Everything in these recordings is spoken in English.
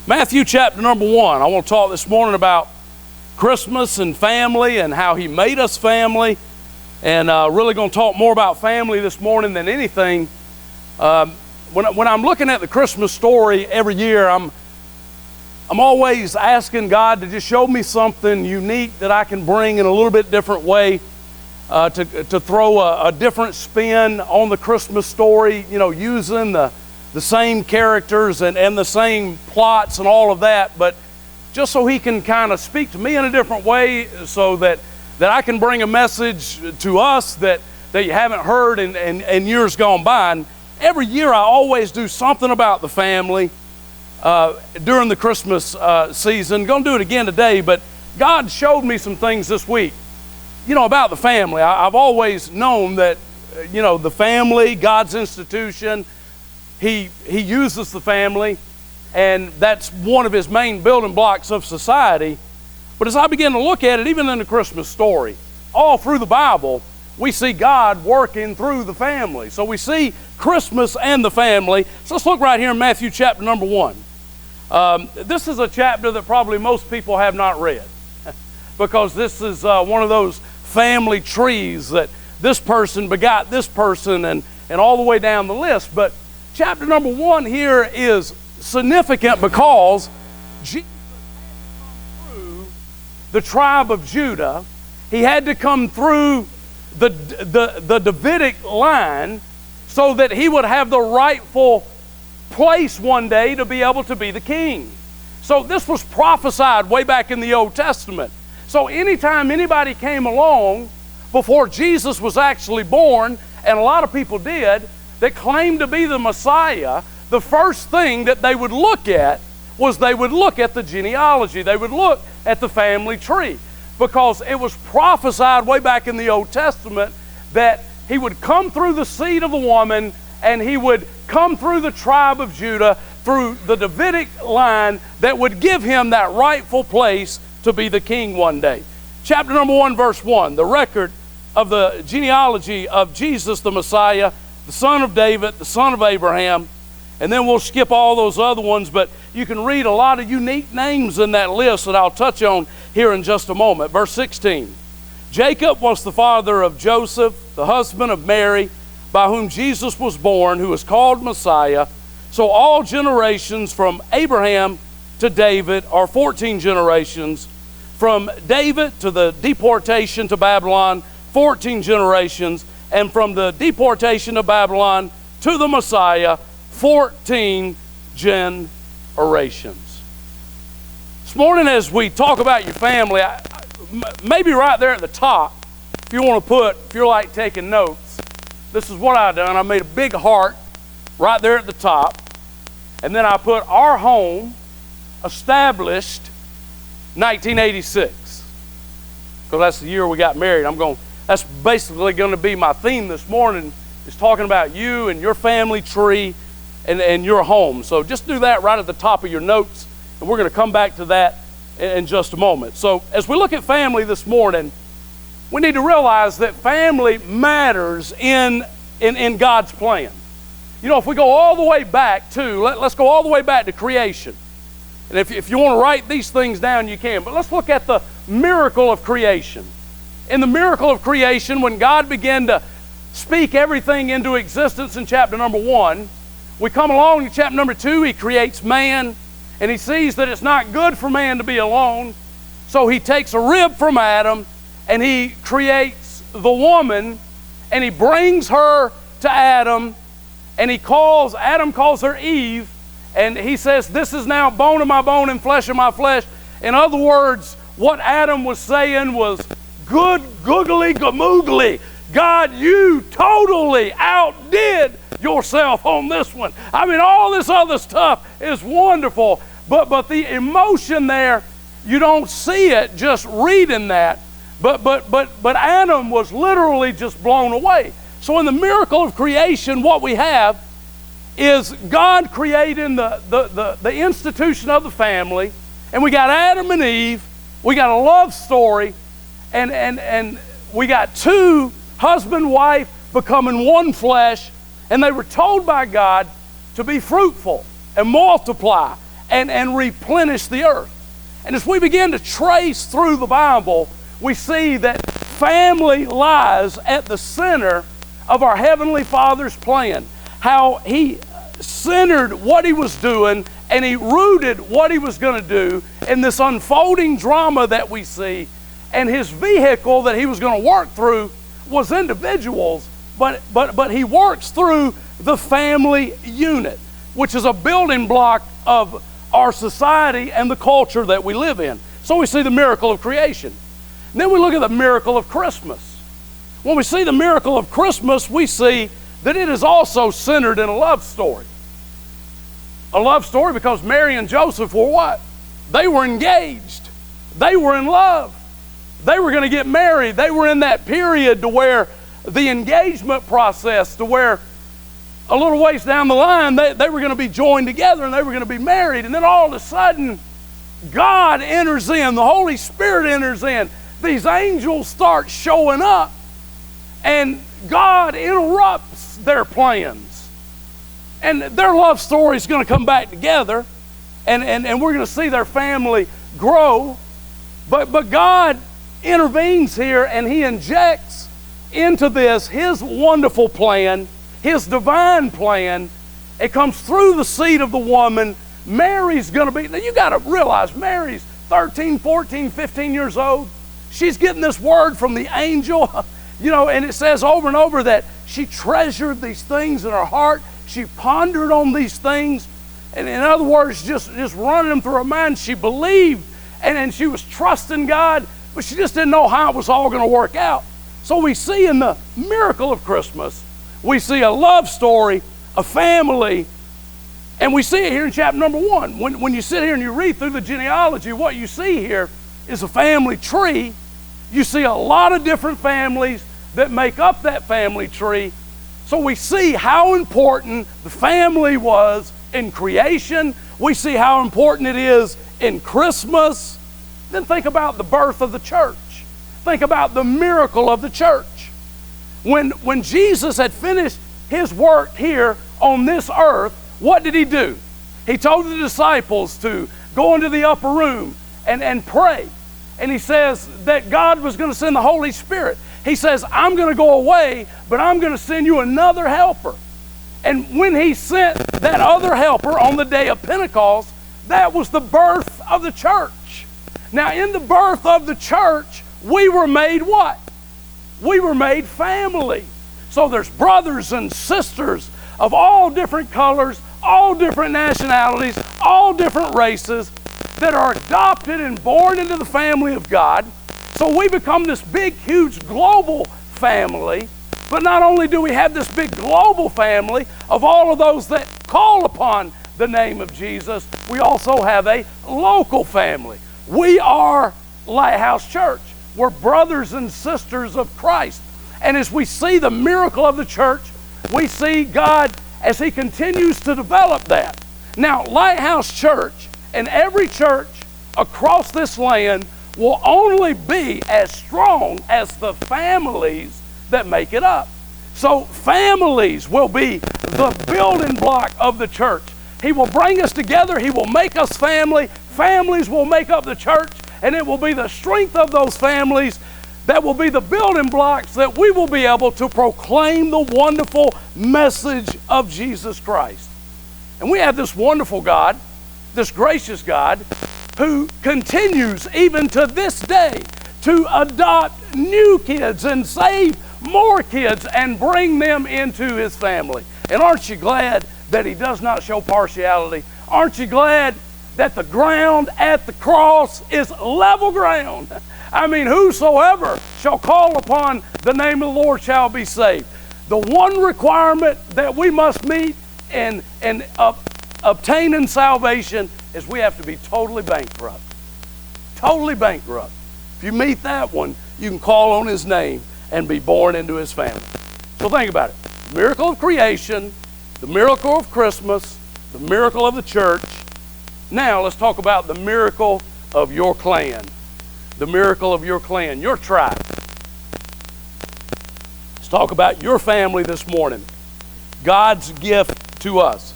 Matthew chapter number 1. I want to talk this morning about Christmas and family and how He made us family. And really going to talk more about family this morning than anything. When I'm looking at the Christmas story every year, I'm always asking God to just show me something unique that I can bring in a little bit different way, to throw a different spin on the Christmas story, you know, using the same characters and the same plots and all of that, but just so He can kind of speak to me in a different way, so that I can bring a message to us that you haven't heard in years gone by. And every year I always do something about the family during the Christmas season. Going to do it again today, but God showed me some things this week, you know, about the family. I've always known that, you know, the family, God's institution, He uses the family, and that's one of His main building blocks of society. But as I begin to look at it, even in the Christmas story, all through the Bible, we see God working through the family. So we see Christmas and the family. So let's look right here in Matthew chapter number 1. This is a chapter that probably most people have not read, because this is one of those family trees that this person begot this person and all the way down the list. But chapter number 1 here is significant because Jesus had to come through the tribe of Judah. He had to come through the Davidic line so that He would have the rightful place one day to be able to be the king. So this was prophesied way back in the Old Testament. So anytime anybody came along before Jesus was actually born, and a lot of people did, that claimed to be the Messiah, the first thing that they would look at was they would look at the genealogy. They would look at the family tree, because it was prophesied way back in the Old Testament that He would come through the seed of the woman, and He would come through the tribe of Judah, through the Davidic line that would give Him that rightful place to be the king one day. Chapter number 1, verse 1, the record of the genealogy of Jesus the Messiah, the son of David, the son of Abraham. And then we'll skip all those other ones, but you can read a lot of unique names in that list that I'll touch on here in just a moment. Verse 16, Jacob was the father of Joseph, the husband of Mary, by whom Jesus was born, who is called Messiah. So all generations from Abraham to David are 14 generations. From David to the deportation to Babylon, 14 generations. And from the deportation to Babylon to the Messiah, 14 generations. This morning, as we talk about your family, maybe right there at the top, if you're like taking notes, this is what I've done. I made a big heart right there at the top, and then I put our home established 1986, because that's the year we got married. That's basically going to be my theme this morning, is talking about you and your family tree and your home. So just do that right at the top of your notes, and we're going to come back to that in just a moment. So as we look at family this morning, we need to realize that family matters in God's plan. You know, if we go all the way back to, let's go all the way back to creation. And if you want to write these things down, you can. But let's look at the miracle of creation. In the miracle of creation, when God began to speak everything into existence in chapter number 1, we come along in chapter number 2, He creates man, and He sees that it's not good for man to be alone. So He takes a rib from Adam, and He creates the woman, and He brings her to Adam, and Adam calls her Eve, and he says, this is now bone of my bone and flesh of my flesh. In other words, what Adam was saying was, good googly gamoogly. God, you totally outdid yourself on this one. I mean, all this other stuff is wonderful, but the emotion there, you don't see it just reading that. But Adam was literally just blown away. So in the miracle of creation, what we have is God creating the institution of the family, and we got Adam and Eve, we got a love story, and we got two, husband, wife, becoming one flesh, and they were told by God to be fruitful and multiply and replenish the earth. And as we begin to trace through the Bible, we see that family lies at the center of our Heavenly Father's plan. How He centered what He was doing and He rooted what He was going to do in this unfolding drama that we see. And His vehicle that He was going to work through was individuals, but He works through the family unit, which is a building block of our society and the culture that we live in. So we see the miracle of creation. And then we look at the miracle of Christmas. When we see the miracle of Christmas, we see that it is also centered in a love story. A love story because Mary and Joseph were what? They were engaged. They were in love. They were going to get married. They were in that period to where the engagement process, to where a little ways down the line, they were going to be joined together and they were going to be married. And then all of a sudden, God enters in. The Holy Spirit enters in. These angels start showing up. And God interrupts their plans. And their love story is going to come back together. And we're going to see their family grow. But God intervenes here and He injects into this His wonderful plan, His divine plan. It comes through the seed of the woman. Mary's going to be, now you got to realize Mary's 13, 14, 15 years old. She's getting this word from the angel, and it says over and over that she treasured these things in her heart. She pondered on these things. And in other words, just running them through her mind. She believed and she was trusting God, but she just didn't know how it was all going to work out. So we see in the miracle of Christmas, we see a love story, a family, and we see it here in chapter number 1. When you sit here and you read through the genealogy, what you see here is a family tree. You see a lot of different families that make up that family tree. So we see how important the family was in creation. We see how important it is in Christmas. Then think about the birth of the church. Think about the miracle of the church. When Jesus had finished His work here on this earth, what did He do? He told the disciples to go into the upper room and pray. And He says that God was going to send the Holy Spirit. He says, I'm going to go away, but I'm going to send you another helper. And when He sent that other helper on the day of Pentecost, that was the birth of the church. Now, in the birth of the church, we were made what? We were made family. So there's brothers and sisters of all different colors, all different nationalities, all different races that are adopted and born into the family of God. So we become this big, huge global family. But not only do we have this big global family of all of those that call upon the name of Jesus, we also have a local family. We are Lighthouse Church. We're brothers and sisters of Christ. And as we see the miracle of the church, we see God as He continues to develop that. Now, Lighthouse Church and every church across this land will only be as strong as the families that make it up. So families will be the building block of the church. He will bring us together. He will make us family. Families will make up the church, and it will be the strength of those families that will be the building blocks that we will be able to proclaim the wonderful message of Jesus Christ. And we have this wonderful God, this gracious God, who continues even to this day to adopt new kids and save more kids and bring them into His family. And aren't you glad that He does not show partiality? Aren't you glad that the ground at the cross is level ground? I mean, whosoever shall call upon the name of the Lord shall be saved. The one requirement that we must meet in obtaining salvation is we have to be totally bankrupt. Totally bankrupt. If you meet that one, you can call on His name and be born into His family. So think about it. The miracle of creation, the miracle of Christmas, the miracle of the church. Now let's talk about the miracle of your clan. The miracle of your clan, your tribe. Let's talk about your family this morning. God's gift to us.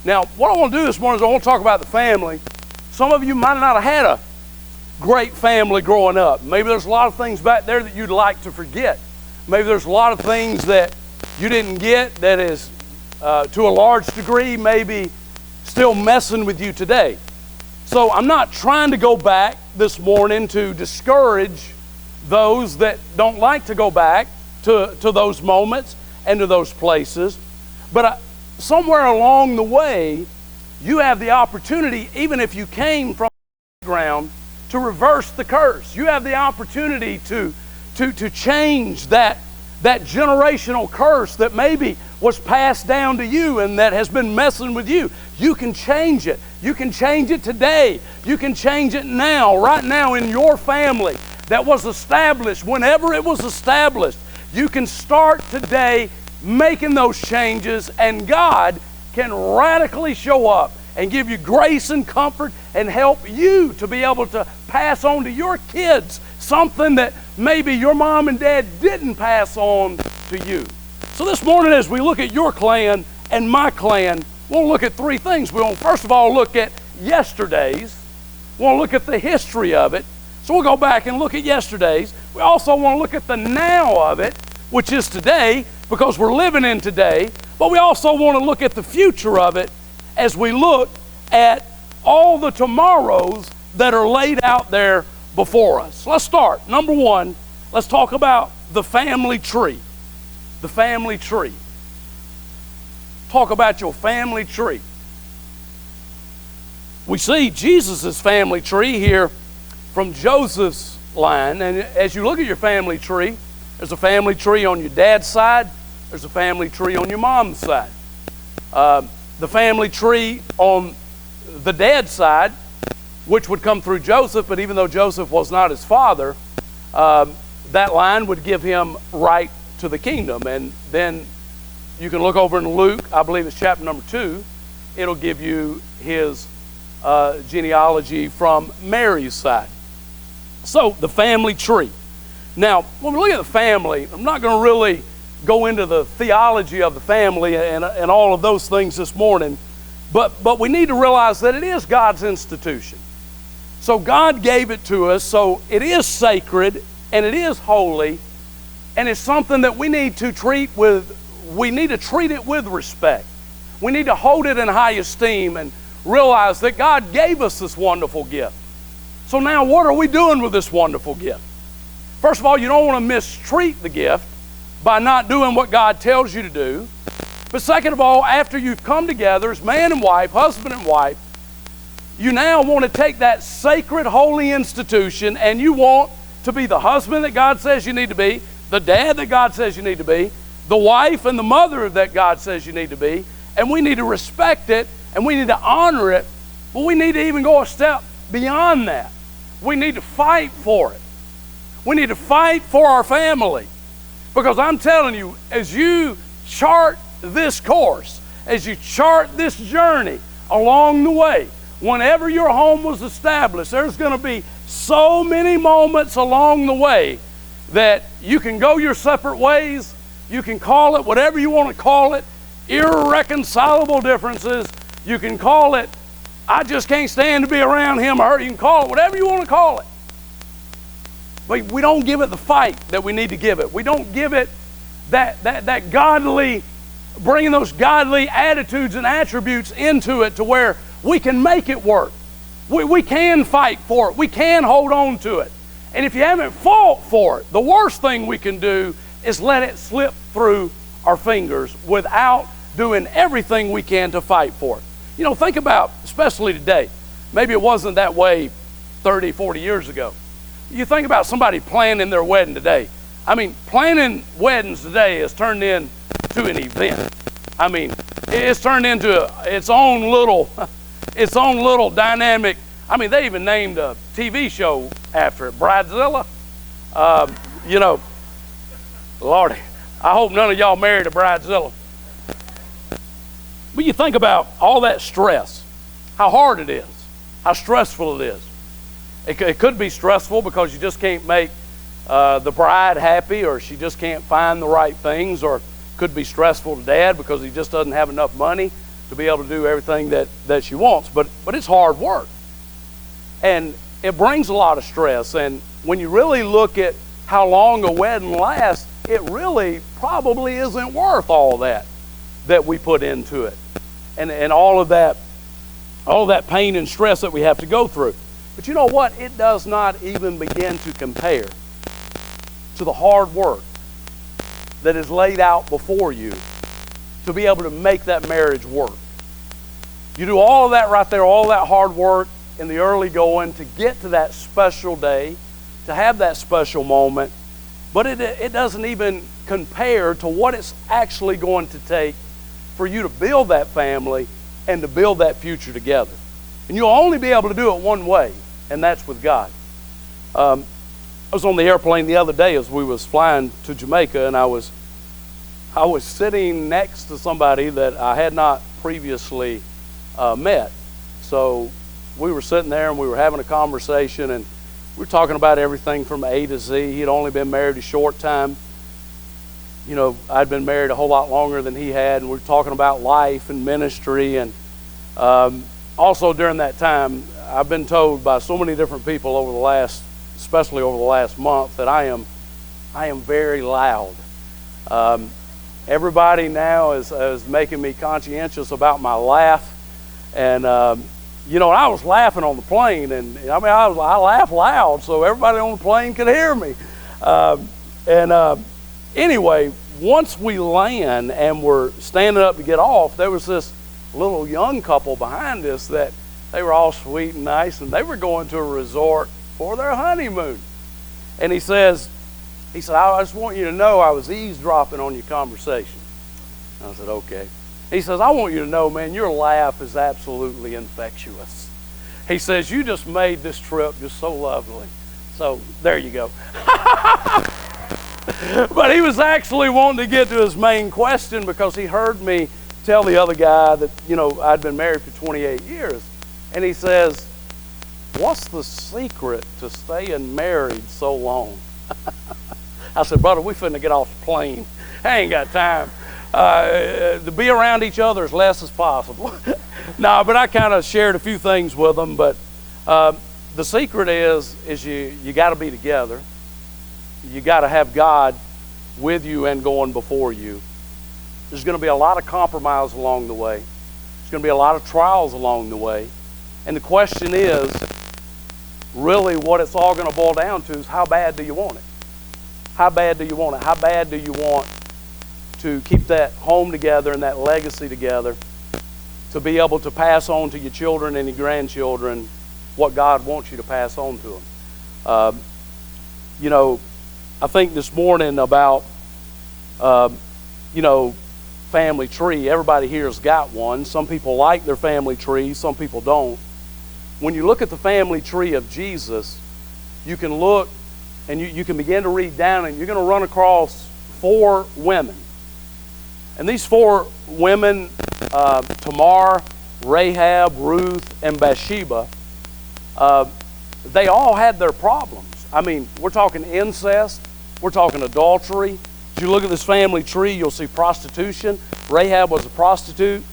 Now, what I want to do this morning is I want to talk about the family. Some of you might not have had a great family growing up. Maybe there's a lot of things back there that you'd like to forget. Maybe there's a lot of things that you didn't get that is, to a large degree, maybe still messing with you today. So I'm not trying to go back this morning to discourage those that don't like to go back to those moments and to those places. But somewhere along the way, you have the opportunity, even if you came from the background, to reverse the curse. You have the opportunity to change that generational curse that maybe was passed down to you and that has been messing with you. You can change it. You can change it today. You can change it now, right now in your family that was established, whenever it was established. You can start today making those changes, and God can radically show up and give you grace and comfort and help you to be able to pass on to your kids something that maybe your mom and dad didn't pass on to you. So this morning, as we look at your clan and my clan, we'll look at three things. We'll first of all look at yesterday's. We'll look at the history of it. So we'll go back and look at yesterday's. We also want to look at the now of it, which is today, because we're living in today. But we also want to look at the future of it as we look at all the tomorrows that are laid out there before us. Let's start. Number one, let's talk about the family tree. The family tree. Talk about your family tree. We see Jesus' family tree here from Joseph's line. And as you look at your family tree, there's a family tree on your dad's side. There's a family tree on your mom's side. The family tree on the dad's side, which would come through Joseph, but even though Joseph was not his father, that line would give him right to the kingdom. And then you can look over in Luke, I believe it's chapter number 2, it'll give you his genealogy from Mary's side. So, the family tree. Now, when we look at the family, I'm not going to really go into the theology of the family and all of those things this morning, but we need to realize that it is God's institution. So God gave it to us, so it is sacred and it is holy, and it's something that we need to treat it with respect. We need to hold it in high esteem and realize that God gave us this wonderful gift. So now what are we doing with this wonderful gift? First of all, you don't want to mistreat the gift by not doing what God tells you to do. But second of all, after you've come together as man and wife, husband and wife, you now want to take that sacred, holy institution and you want to be the husband that God says you need to be, the dad that God says you need to be, the wife and the mother that God says you need to be, and we need to respect it and we need to honor it, but we need to even go a step beyond that. We need to fight for it. We need to fight for our family. Because I'm telling you, as you chart this course, as you chart this journey along the way, whenever your home was established, there's going to be so many moments along the way that you can go your separate ways. You can call it whatever you want to call it, irreconcilable differences. You can call it, I just can't stand to be around him or her. You can call it whatever you want to call it. But we don't give it the fight that we need to give it. We don't give it that godly, bringing those godly attitudes and attributes into it to where we can make it work. We can fight for it. We can hold on to it. And if you haven't fought for it, the worst thing we can do is let it slip through our fingers without doing everything we can to fight for it. You know, think about, especially today, maybe it wasn't that way 30, 40 years ago. You think about somebody planning their wedding today. I mean, planning weddings today has turned into an event. I mean, it's turned into its own little dynamic. I mean, they even named a TV show after it, Bridezilla. You know, Lordy, I hope none of y'all married a Bridezilla. But you think about all that stress, how hard it is, how stressful it is. It could be stressful because you just can't make the bride happy, or she just can't find the right things, or it could be stressful to dad because he just doesn't have enough money to to be able to do everything that she wants. But it's hard work. And it brings a lot of stress. And when you really look at how long a wedding lasts, it really probably isn't worth all that we put into it. And all of that pain and stress that we have to go through. But you know what? It does not even begin to compare to the hard work that is laid out before you to be able to make that marriage work. You do all of that right there, all that hard work in the early going to get to that special day, to have that special moment, but it doesn't even compare to what it's actually going to take for you to build that family and to build that future together. And you'll only be able to do it one way, and that's with God. I was on the airplane the other day as we was flying to Jamaica, and I was sitting next to somebody that I had not previously met. So we were sitting there and we were having a conversation, and we were talking about everything from A to Z. He had only been married a short time. You know, I'd been married a whole lot longer than he had, and we were talking about life and ministry. And also during that time, I've been told by so many different people especially over the last month, that I am very loud. Everybody now is making me conscientious about my laugh. And you know, I was laughing on the plane, and I mean, I laugh loud so everybody on the plane could hear me. Anyway, once we land and we're standing up to get off, there was this little young couple behind us that they were all sweet and nice, and they were going to a resort for their honeymoon. And he said, I just want you to know I was eavesdropping on your conversation. I said, okay. He says, I want you to know, man, your laugh is absolutely infectious. He says, you just made this trip just so lovely. So there you go. But he was actually wanting to get to his main question, because he heard me tell the other guy that, you know, I'd been married for 28 years. And he says, what's the secret to staying married so long? I said, brother, we finna get off the plane. I ain't got time. To be around each other as less as possible. No, but I kind of shared a few things with them. But the secret is you got to be together. You got to have God with you and going before you. There's going to be a lot of compromise along the way. There's going to be a lot of trials along the way. And the question is, really what it's all going to boil down to is, how bad do you want it? How bad do you want it? How bad do you want to keep that home together and that legacy together, to be able to pass on to your children and your grandchildren what God wants you to pass on to them? You know, I think this morning about, you know, family tree. Everybody here has got one. Some people like their family tree, some people don't. When you look at the family tree of Jesus, you can look and you can begin to read down, and you're going to run across 4 women. And these 4 women, Tamar, Rahab, Ruth, and Bathsheba, they all had their problems. I mean, we're talking incest, we're talking adultery. If you look at this family tree, you'll see prostitution. Rahab was a prostitute.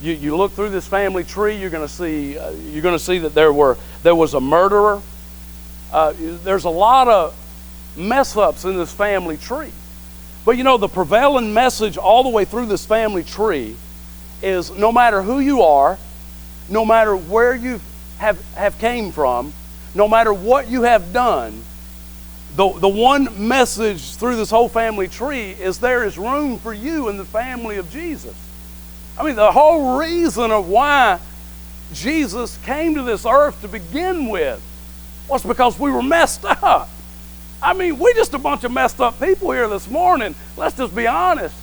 You look through this family tree, you're going to see that there was a murderer. There's a lot of mess ups in this family tree. But you know, the prevailing message all the way through this family tree is, no matter who you are, no matter where you have came from, no matter what you have done, the one message through this whole family tree is there is room for you in the family of Jesus. I mean, the whole reason of why Jesus came to this earth to begin with was because we were messed up. I mean, we're just a bunch of messed up people here this morning. Let's just be honest.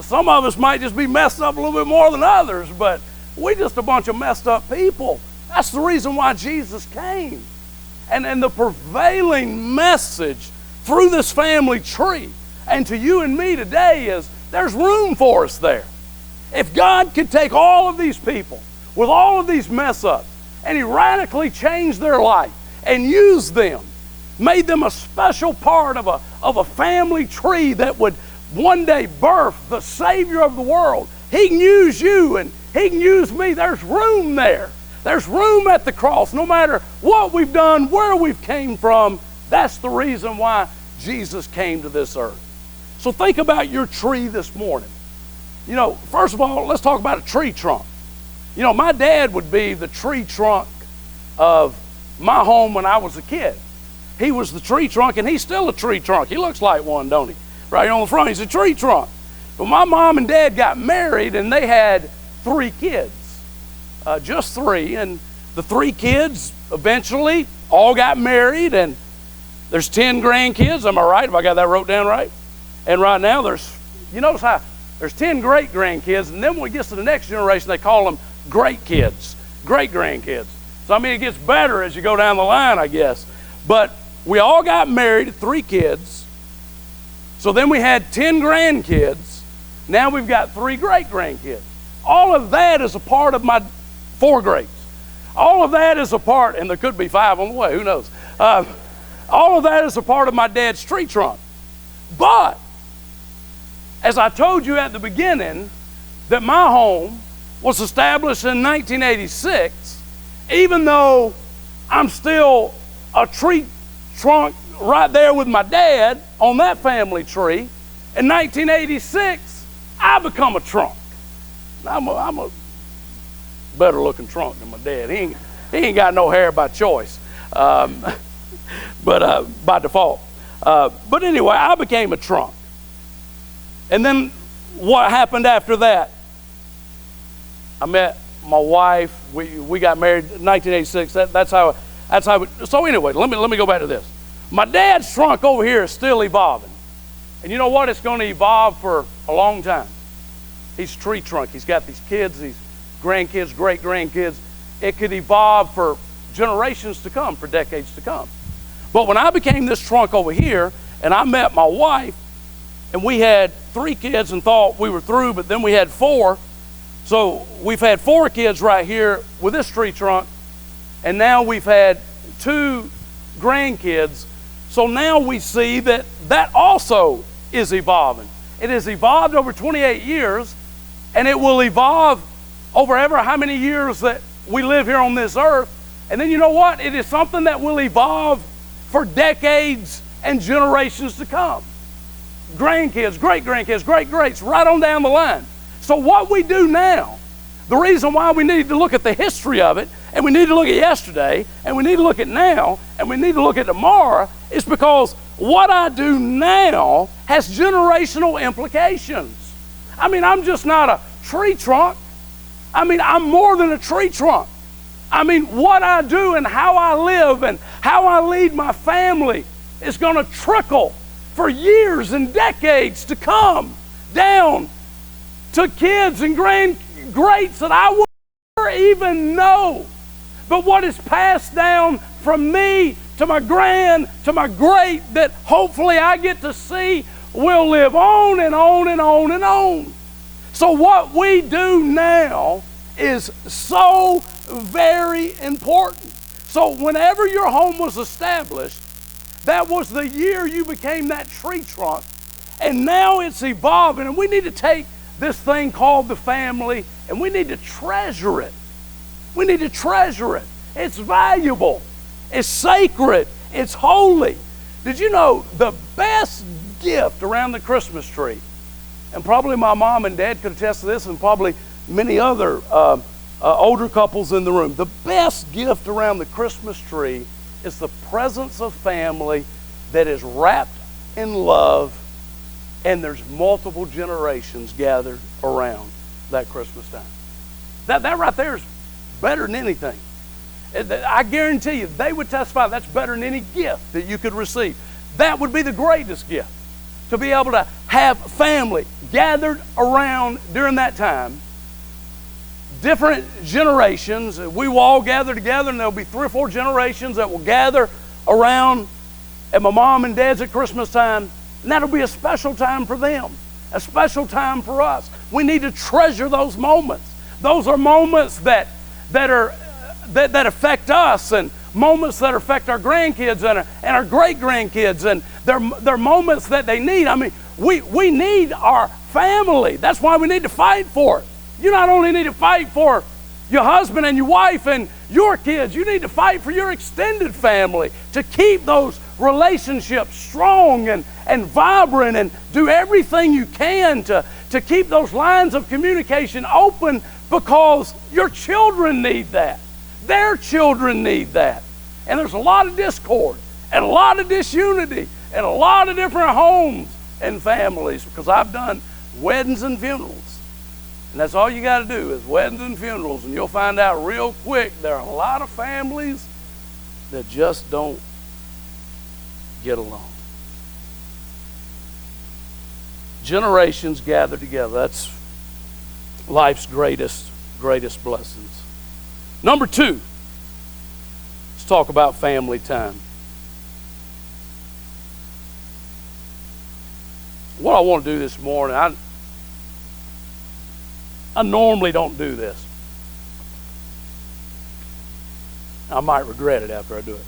Some of us might just be messed up a little bit more than others, but we're just a bunch of messed up people. That's the reason why Jesus came. And the prevailing message through this family tree and to you and me today is, there's room for us there. If God could take all of these people with all of these mess ups and He radically changed their life and used them, made them a special part of a family tree that would one day birth the Savior of the world, He can use you and He can use me. There's room there. There's room at the cross. No matter what we've done, where we've came from, that's the reason why Jesus came to this earth. So think about your tree this morning. You know, first of all, let's talk about a tree trunk. You know, my dad would be the tree trunk of my home when I was a kid. He was the tree trunk, and he's still a tree trunk. He looks like one, don't he? Right on the front, he's a tree trunk. But my mom and dad got married, and they had 3 kids, just 3. And the 3 kids eventually all got married, and there's 10 grandkids. Am I right? Have I got that wrote down right? And right now you notice how there's 10 great grandkids, and then when it gets to the next generation, they call them great kids, great grandkids. So I mean, it gets better as you go down the line, I guess. But we all got married, 3 kids. So then we had 10 grandkids. Now we've got 3 great grandkids. All of that is a part of my 4 greats. All of that is a part, and there could be 5 on the way, who knows? All of that is a part of my dad's tree trunk. But, as I told you at the beginning, that my home was established in 1986, even though I'm still a tree trunk right there with my dad on that family tree, in 1986, I become a trunk. I'm a better looking trunk than my dad. He ain't got no hair by choice, but by default. But anyway, I became a trunk. And then what happened after that? I met my wife. We got married in 1986. That's how. So anyway, let me go back to this. My dad's trunk over here is still evolving, and you know what? It's going to evolve for a long time. He's a tree trunk. He's got these kids, these grandkids, great grandkids. It could evolve for generations to come, for decades to come. But when I became this trunk over here, and I met my wife, and we had 3 kids and thought we were through, but then we had 4. So we've had 4 kids right here with this tree trunk, and now we've had 2 grandkids. So now we see that also is evolving. It has evolved over 28 years, and it will evolve over ever how many years that we live here on this earth. And then you know what? It is something that will evolve for decades and generations to come. Grandkids, great-grandkids, great-greats, right on down the line. So what we do now, the reason why we need to look at the history of it, and we need to look at yesterday, and we need to look at now, and we need to look at tomorrow, is because what I do now has generational implications. I mean, I'm just not a tree trunk. I mean, I'm more than a tree trunk. I mean, what I do and how I live and how I lead my family is going to trickle for years and decades to come down to kids and greats that I would never even know. But what is passed down from me to my to my great, that hopefully I get to see, will live on and on and on and on. So what we do now is so very important. So whenever your home was established, that was the year you became that tree trunk. And now it's evolving, and we need to take this thing called the family, and we need to treasure it. We need to treasure it. It's valuable. It's sacred. It's holy. Did you know the best gift around the Christmas tree, and probably my mom and dad could attest to this, and probably many other older couples in the room, the best gift around the Christmas tree is the presence of family that is wrapped in love, and there's multiple generations gathered around that Christmas time. That right there is better than anything. I guarantee you, they would testify that's better than any gift that you could receive. That would be the greatest gift, to be able to have family gathered around during that time. Different generations, we will all gather together, and there'll be 3 or 4 generations that will gather around at my mom and dad's at Christmas time, and that'll be a special time for them, a special time for us. We need to treasure those moments. Those are moments that affect us, and moments that affect our grandkids and our great-grandkids, and they're moments that they need. I mean, we need our family. That's why we need to fight for it. You not only need to fight for your husband and your wife and your kids, you need to fight for your extended family to keep those relationships strong and vibrant, and do everything you can to keep those lines of communication open, because your children need that. Their children need that. And there's a lot of discord and a lot of disunity and a lot of different homes and families, because I've done weddings and funerals. And that's all you got to do is weddings and funerals, and you'll find out real quick there are a lot of families that just don't get along. Generations gather together. That's life's greatest blessings. Number 2, let's talk about family time. What I want to do this morning, I normally don't do this. I might regret it after I do it.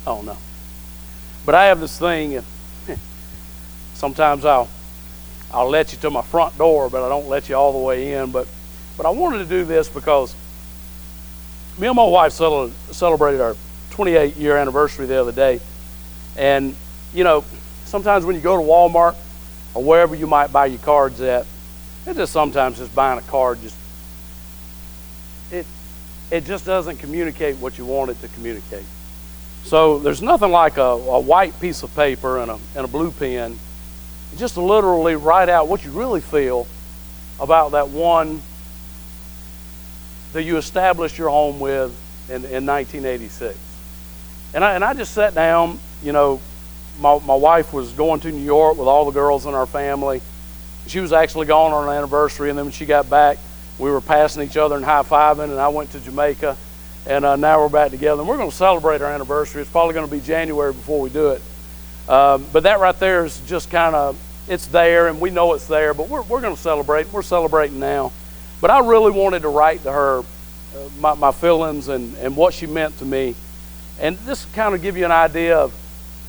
I don't know. But I have this thing, sometimes I'll let you to my front door, but I don't let you all the way in. But I wanted to do this because me and my wife celebrated our 28-year anniversary the other day. And, you know, sometimes when you go to Walmart or wherever you might buy your cards at, it just sometimes just buying a card, it just doesn't communicate what you want it to communicate. So there's nothing like a white piece of paper and a blue pen, just to literally write out what you really feel about that one that you established your home with in 1986. And I just sat down. You know, my wife was going to New York with all the girls in our family. She was actually gone on an anniversary, and then when she got back, we were passing each other and high-fiving, and I went to Jamaica, and now we're back together. And we're going to celebrate our anniversary. It's probably going to be January before we do it. But that right there is just kind of, it's there, and we know it's there, but we're going to celebrate. We're celebrating now. But I really wanted to write to her my feelings and what she meant to me. And this kind of give you an idea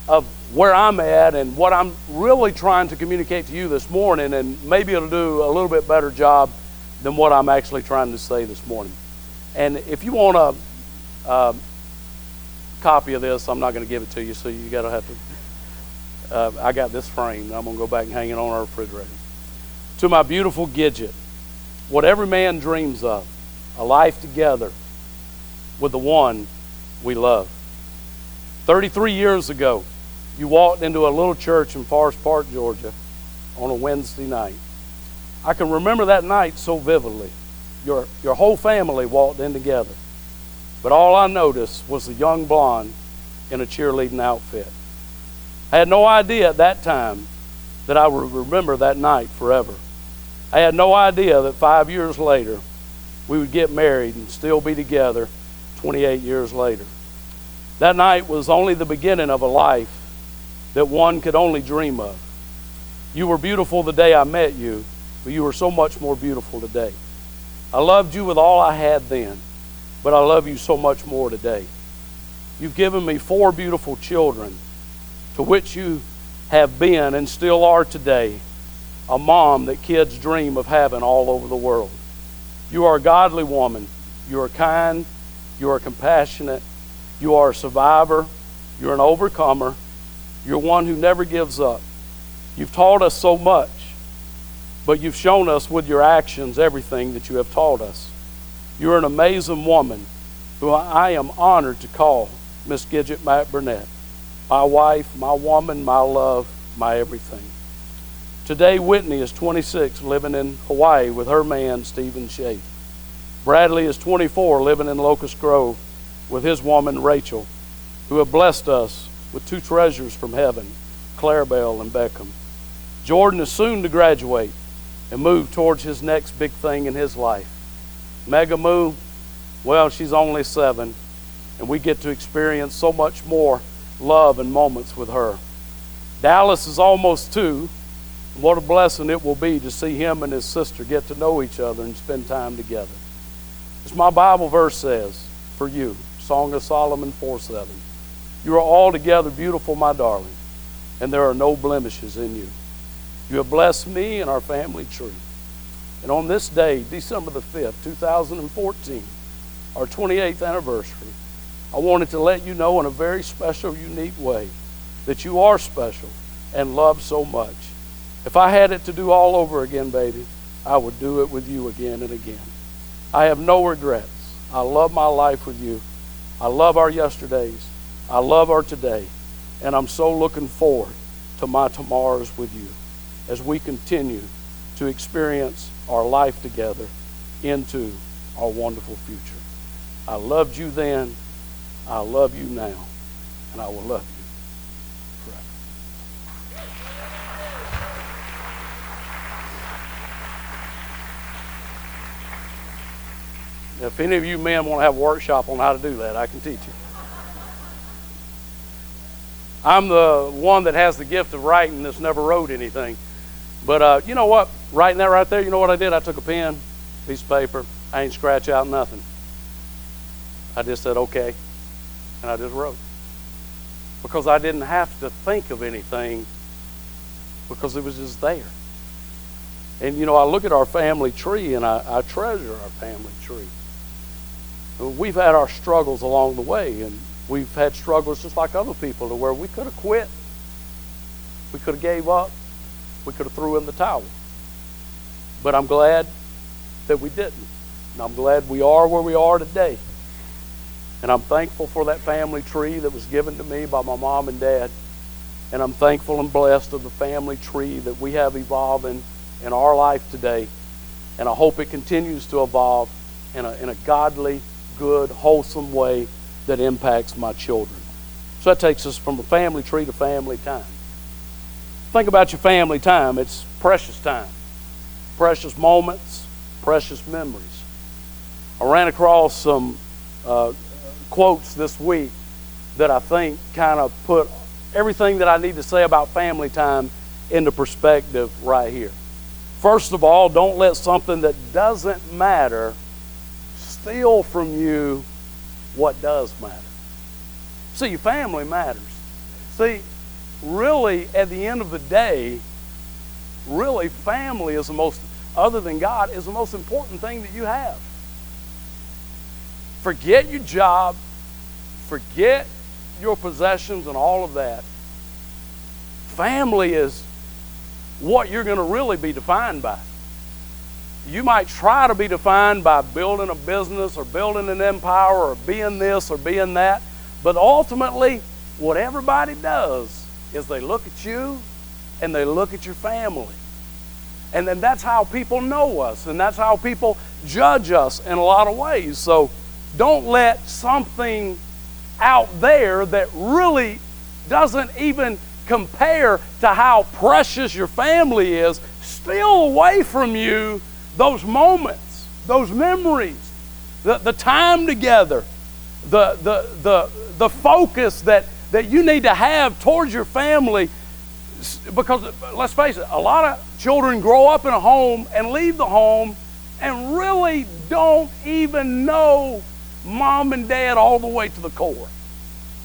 of where I'm at and what I'm really trying to communicate to you this morning, and maybe it'll do a little bit better job than what I'm actually trying to say this morning. And if you want a copy of this, I'm not going to give it to you, so you got to have to. I got this framed. I'm going to go back and hang it on our refrigerator. To my beautiful Gidget, what every man dreams of, a life together with the one we love. 33 years ago, you walked into a little church in Forest Park, Georgia on a Wednesday night. I can remember that night so vividly. Your whole family walked in together. But all I noticed was a young blonde in a cheerleading outfit. I had no idea at that time that I would remember that night forever. I had no idea that 5 years later we would get married and still be together 28 years later. That night was only the beginning of a life that one could only dream of. You were beautiful the day I met you, but you are so much more beautiful today. I loved you with all I had then, but I love you so much more today. You've given me 4 beautiful children, to which you have been and still are today a mom that kids dream of having all over the world. You are a godly woman. You are kind. You are compassionate. You are a survivor. You're an overcomer. You're one who never gives up. You've taught us so much, but you've shown us with your actions everything that you have taught us. You're an amazing woman who I am honored to call Miss Gidget Matt Burnett, my wife, my woman, my love, my everything. Today, Whitney is 26, living in Hawaii with her man, Stephen Schaaf. Bradley is 24, living in Locust Grove with his woman, Rachel, who have blessed us with 2 treasures from heaven, Clarabelle and Beckham. Jordan is soon to graduate and move towards his next big thing in his life. Mega Moo, well, she's only 7, and we get to experience so much more love and moments with her. Dallas is almost 2. What a blessing it will be to see him and his sister get to know each other and spend time together. As my Bible verse says for you, Song of Solomon 4:7, you are altogether beautiful, my darling, and there are no blemishes in you. You have blessed me and our family tree. And on this day, December the 5th, 2014, our 28th anniversary, I wanted to let you know in a very special, unique way that you are special and loved so much. If I had it to do all over again, baby, I would do it with you again and again. I have no regrets. I love my life with you. I love our yesterdays. I love our today. And I'm so looking forward to my tomorrows with you as we continue to experience our life together into our wonderful future. I loved you then. I love you now. And I will love you forever. If any of you men want to have a workshop on how to do that, I can teach you. I'm the one that has the gift of writing that's never wrote anything. But you know what? Writing that right there, you know what I did? I took a pen, piece of paper. I ain't scratch out nothing. I just said, okay. And I just wrote. Because I didn't have to think of anything because it was just there. And you know, I look at our family tree and I treasure our family tree. We've had our struggles along the way, and we've had struggles just like other people to where we could have quit. We could have gave up. We could have threw in the towel. But I'm glad that we didn't. And I'm glad we are where we are today. And I'm thankful for that family tree that was given to me by my mom and dad. And I'm thankful and blessed of the family tree that we have evolving in our life today. And I hope it continues to evolve in a godly, good, wholesome way that impacts my children. So that takes us from a family tree to family time. Think about your family time. It's precious time. Precious moments, precious memories. I ran across some quotes this week that I think kind of put everything that I need to say about family time into perspective right here. First of all, don't let something that doesn't matter steal from you what does matter. See, your family matters. See, really, at the end of the day, really, family is the most, other than God, is the most important thing that you have. Forget your job, forget your possessions and all of that. Family is what you're going to really be defined by. You might try to be defined by building a business or building an empire or being this or being that, but ultimately, what everybody does is they look at you and they look at your family. And then that's how people know us, and that's how people judge us in a lot of ways. So don't let something out there that really doesn't even compare to how precious your family is steal away from you those moments, those memories, the time together, the focus that you need to have towards your family. Because let's face it, a lot of children grow up in a home and leave the home and really don't even know mom and dad all the way to the core.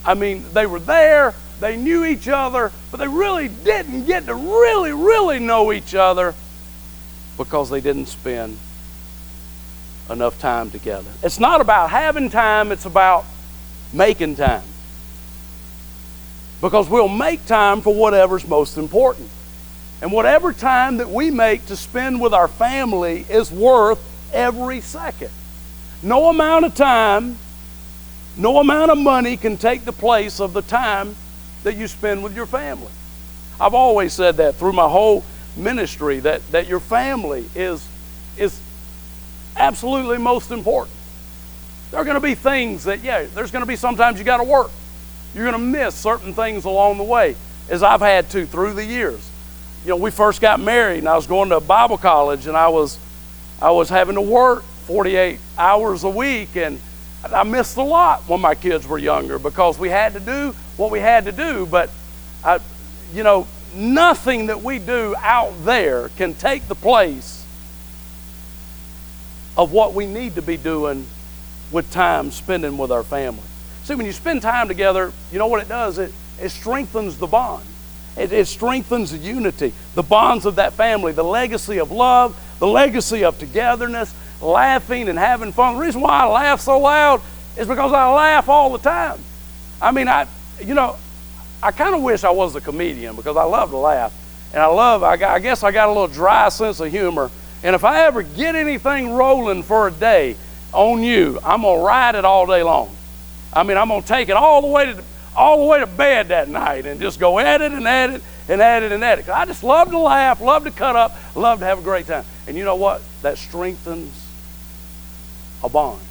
I mean, they were there, they knew each other, but they really didn't get to really know each other because they didn't spend enough time together. It's not about having time, it's about making time. Because we'll make time for whatever's most important. And whatever time that we make to spend with our family is worth every second. No amount of time, no amount of money can take the place of the time that you spend with your family. I've always said that through my whole ministry, that your family is absolutely most important. There are going to be things that, there's going to be sometimes you got to work. You're going to miss certain things along the way, as I've had to through the years. You know, we first got married and I was going to Bible college and I was having to work 48 hours a week, and I missed a lot when my kids were younger because we had to do what we had to do. But nothing that we do out there can take the place of what we need to be doing with time spending with our family. See, when you spend time together, you know what it does? It strengthens the bond. It strengthens the unity, the bonds of that family, the legacy of love, the legacy of togetherness, laughing and having fun. The reason why I laugh so loud is because I laugh all the time. I mean, I kind of wish I was a comedian because I love to laugh. And I guess I got a little dry sense of humor. And if I ever get anything rolling for a day on you, I'm going to ride it all day long. I mean, I'm going to take it all the way to bed that night and just go at it and at it and at it and at it. I just love to laugh, love to cut up, love to have a great time. And you know what? That strengthens a bond.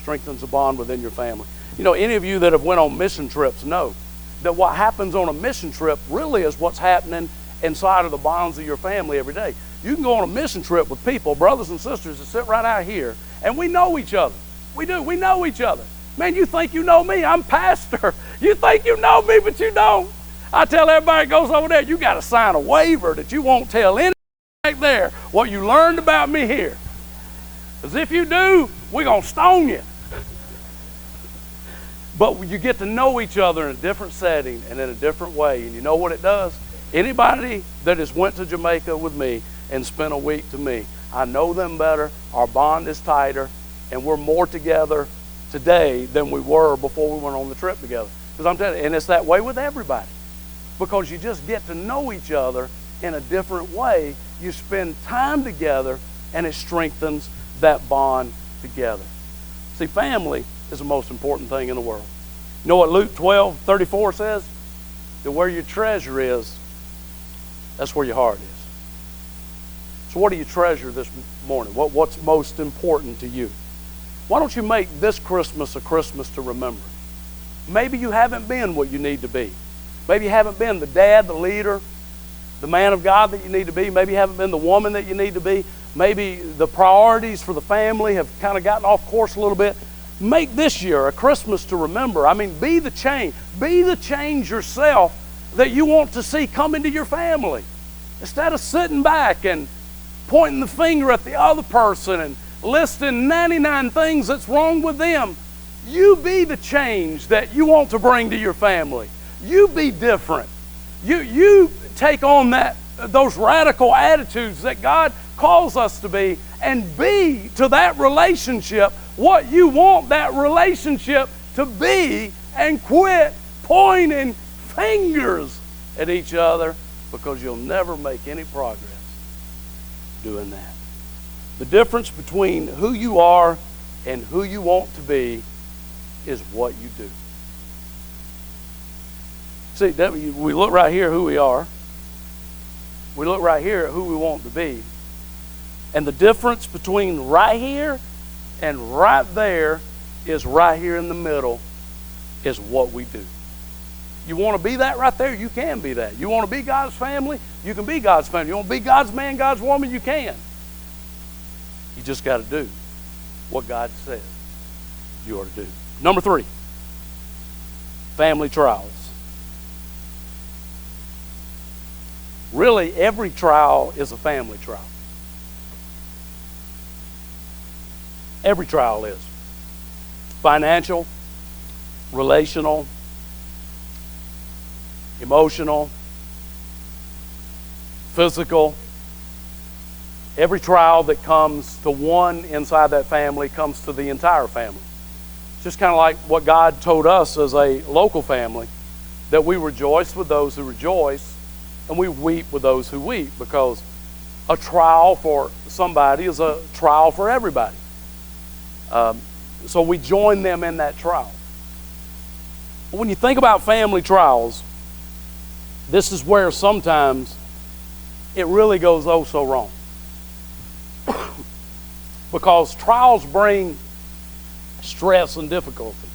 Strengthens a bond within your family. You know, any of you that have went on mission trips know that what happens on a mission trip really is what's happening inside of the bonds of your family every day. You can go on a mission trip with people, brothers and sisters that sit right out here, and we know each other. We do. We know each other. Man, you think you know me. I'm pastor. You think you know me, but you don't. I tell everybody that goes over there, you got to sign a waiver that you won't tell anybody back there what you learned about me here. Because if you do, we're going to stone you. But you get to know each other in a different setting and in a different way. And you know what it does? Anybody that has went to Jamaica with me and spent a week to me, I know them better, our bond is tighter, and we're more together today than we were before we went on the trip together. Because I'm telling you, and it's that way with everybody. Because you just get to know each other in a different way. You spend time together, and it strengthens that bond together. See, family is the most important thing in the world. You know what Luke 12:34 says? That where your treasure is, that's where your heart is. So what do you treasure this morning? What's most important to you? Why don't you make this Christmas a Christmas to remember? Maybe you haven't been what you need to be. Maybe you haven't been the dad, the leader, the man of God that you need to be. Maybe you haven't been the woman that you need to be. Maybe the priorities for the family have kind of gotten off course a little bit. Make this year a Christmas to remember. I mean, be the change. Be the change yourself that you want to see come into your family. Instead of sitting back and pointing the finger at the other person and listing 99 things that's wrong with them, you be the change that you want to bring to your family. You be different. You take on those radical attitudes that God calls us to be, and be to that relationship what you want that relationship to be, and quit pointing fingers at each other, because you'll never make any progress doing that. The difference between who you are and who you want to be is what you do. See, we look right here who we are. We look right here at who we want to be. And the difference between right here and right there is right here in the middle is what we do. You want to be that right there? You can be that. You want to be God's family? You can be God's family. You want to be God's man, God's woman? You can. You just got to do what God says you ought to do. Number 3, family trials. Really, every trial is a family trial. Every trial is. Financial, relational, emotional, physical. Every trial that comes to one inside that family comes to the entire family. It's just kind of like what God told us as a local family, that we rejoice with those who rejoice and we weep with those who weep, because a trial for somebody is a trial for everybody. So we join them in that trial. But when you think about family trials, this is where sometimes it really goes oh so wrong. Because trials bring stress and difficulty,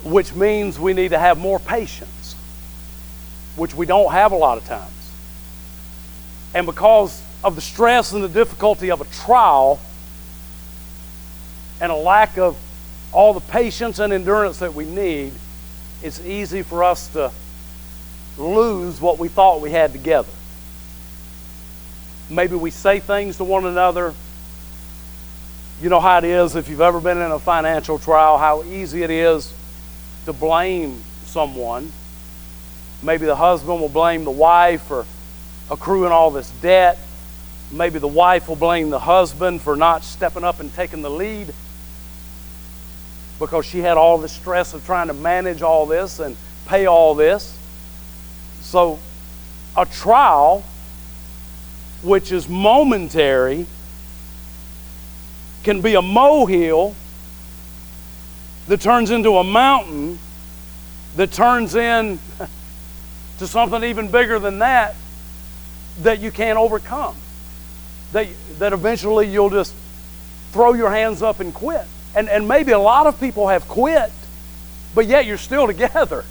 which means we need to have more patience, which we don't have a lot of times. And because of the stress and the difficulty of a trial and a lack of all the patience and endurance that we need, it's easy for us to lose what we thought we had together. Maybe we say things to one another. You know how it is if you've ever been in a financial trial, how easy it is to blame someone Maybe the husband will blame the wife for accruing all this debt. Maybe the wife will blame the husband for not stepping up and taking the lead because she had all the stress of trying to manage all this and pay all this. So a trial, which is momentary, can be a molehill that turns into a mountain that turns into something even bigger than that you can't overcome. That eventually you'll just throw your hands up and quit. And maybe a lot of people have quit, but yet you're still together.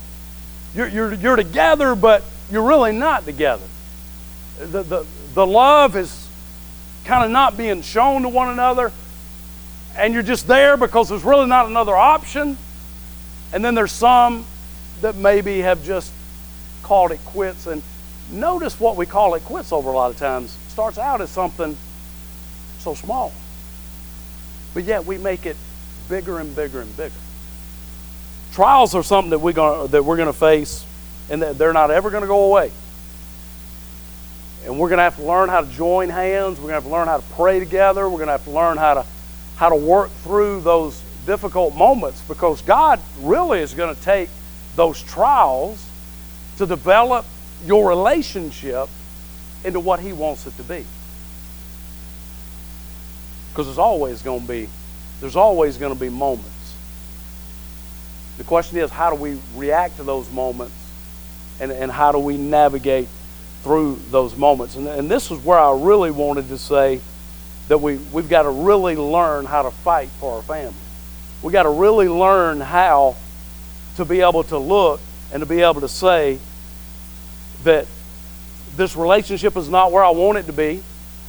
You're together, but you're really not together. The love is kind of not being shown to one another, and you're just there because there's really not another option. And then there's some that maybe have just called it quits. And notice what we call it quits over a lot of times starts out as something so small, but yet we make it bigger and bigger and bigger. Trials are something that we're going to face, and that they're not ever going to go away. And we're going to have to learn how to join hands. We're going to have to learn how to pray together. We're going to have to learn how to work through those difficult moments, because God really is going to take those trials to develop your relationship into what He wants it to be. Because there's always going to be moments. The question is, how do we react to those moments, and how do we navigate through those moments? And this is where I really wanted to say that we've got to really learn how to fight for our family. We've got to really learn how to be able to look and to be able to say that this relationship is not where I want it to be.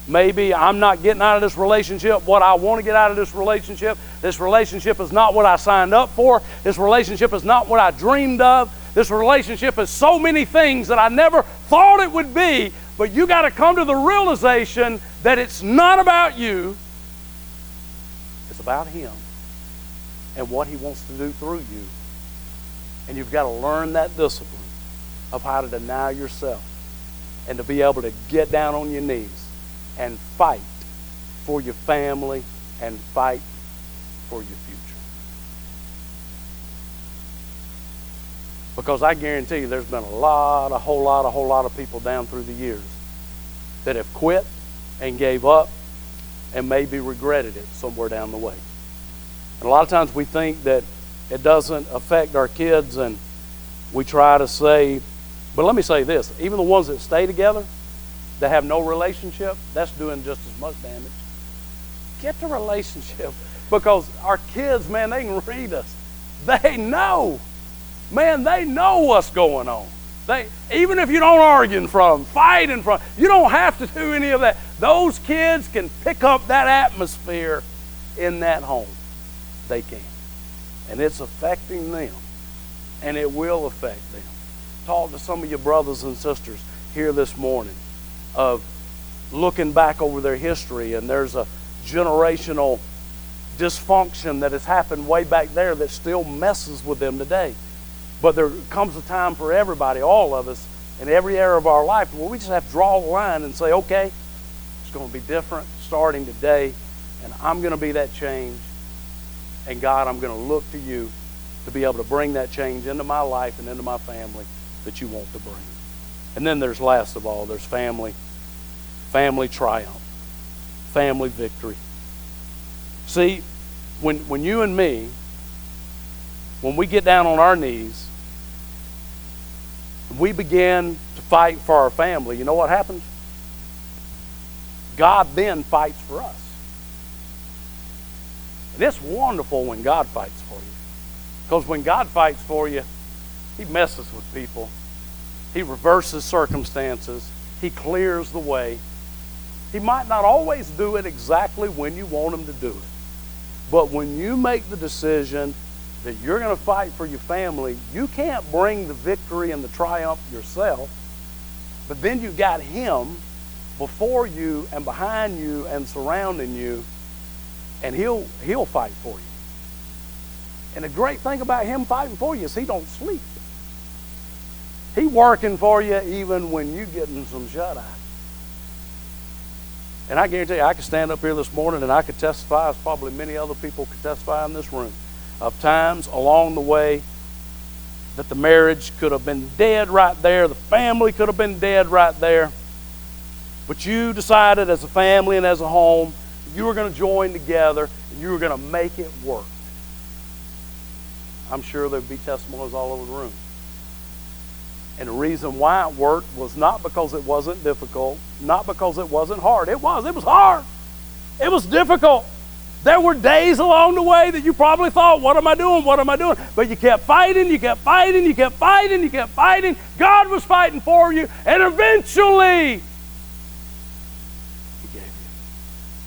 Maybe I'm not getting out of this relationship what I want to get out of this relationship. This relationship is not what I signed up for. This relationship is not what I dreamed of. This relationship is so many things that I never thought it would be. But you got to come to the realization that it's not about you. It's about Him and what He wants to do through you. And you've got to learn that discipline of how to deny yourself and to be able to get down on your knees and fight for your family and fight for your future. Because I guarantee you there's been a whole lot of people down through the years that have quit and gave up and maybe regretted it somewhere down the way. And a lot of times we think that it doesn't affect our kids, and we try to say, but let me say this, even the ones that stay together, that have no relationship, that's doing just as much damage. Get the relationship, because our kids, man, they can read us. They know. Man, they know what's going on. Even if you don't argue in front of them, fight in front, you don't have to do any of that. Those kids can pick up that atmosphere in that home. They can. And it's affecting them. And it will affect them. Talk to some of your brothers and sisters here this morning of looking back over their history, and there's a generational dysfunction that has happened way back there that still messes with them today. But there comes a time for everybody, all of us, in every area of our life, where we just have to draw the line and say, okay, it's going to be different starting today, and I'm going to be that change. And God, I'm going to look to you to be able to bring that change into my life and into my family that you want to bring. And then there's, last of all, there's family triumph, family victory. See, when you and me, when we get down on our knees, we begin to fight for our family, you know what happens? God then fights for us. And it's wonderful when God fights for you. Because when God fights for you, He messes with people. He reverses circumstances. He clears the way. He might not always do it exactly when you want Him to do it. But when you make the decision that you're going to fight for your family, you can't bring the victory and the triumph yourself. But then you got Him before you and behind you and surrounding you, and He'll fight for you. And the great thing about Him fighting for you is He don't sleep. He working for you even when you getting some shut-eye. And I guarantee you, I could stand up here this morning and I could testify, as probably many other people could testify in this room, of times along the way that the marriage could have been dead right there, the family could have been dead right there, but you decided as a family and as a home, you were going to join together and you were going to make it work. I'm sure there'd be testimonies all over the room. And the reason why it worked was not because it wasn't difficult, not because it wasn't hard. It was hard. It was difficult. There were days along the way that you probably thought, what am I doing? What am I doing? But you kept fighting, you kept fighting, you kept fighting, you kept fighting. God was fighting for you, and eventually He gave you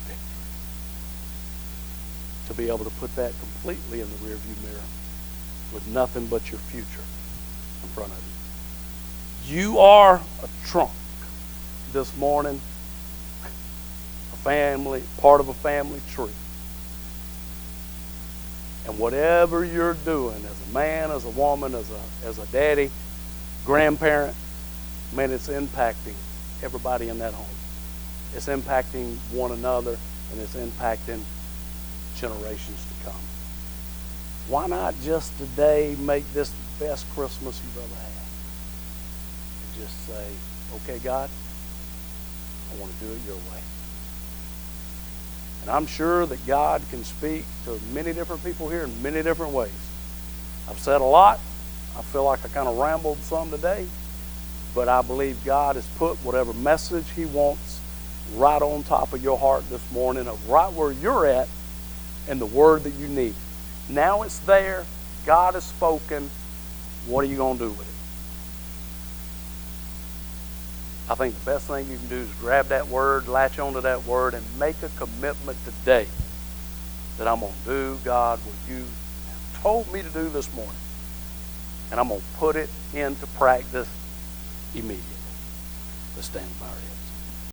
victory. To be able to put that completely in the rearview mirror with nothing but your future in front of you. You are a trunk this morning, a family, part of a family tree. And whatever you're doing as a man, as a woman, as a daddy, grandparent, man, it's impacting everybody in that home. It's impacting one another, and it's impacting generations to come. Why not just today make this the best Christmas you've ever had? And just say, okay, God, I want to do it your way. And I'm sure that God can speak to many different people here in many different ways. I've said a lot. I feel like I kind of rambled some today. But I believe God has put whatever message He wants right on top of your heart this morning, of right where you're at, and the word that you need. Now it's there. God has spoken. What are you going to do with it? I think the best thing you can do is grab that word, latch onto that word, and make a commitment today that I'm going to do, God, what you have told me to do this morning. And I'm going to put it into practice immediately. Let's stand by our heads.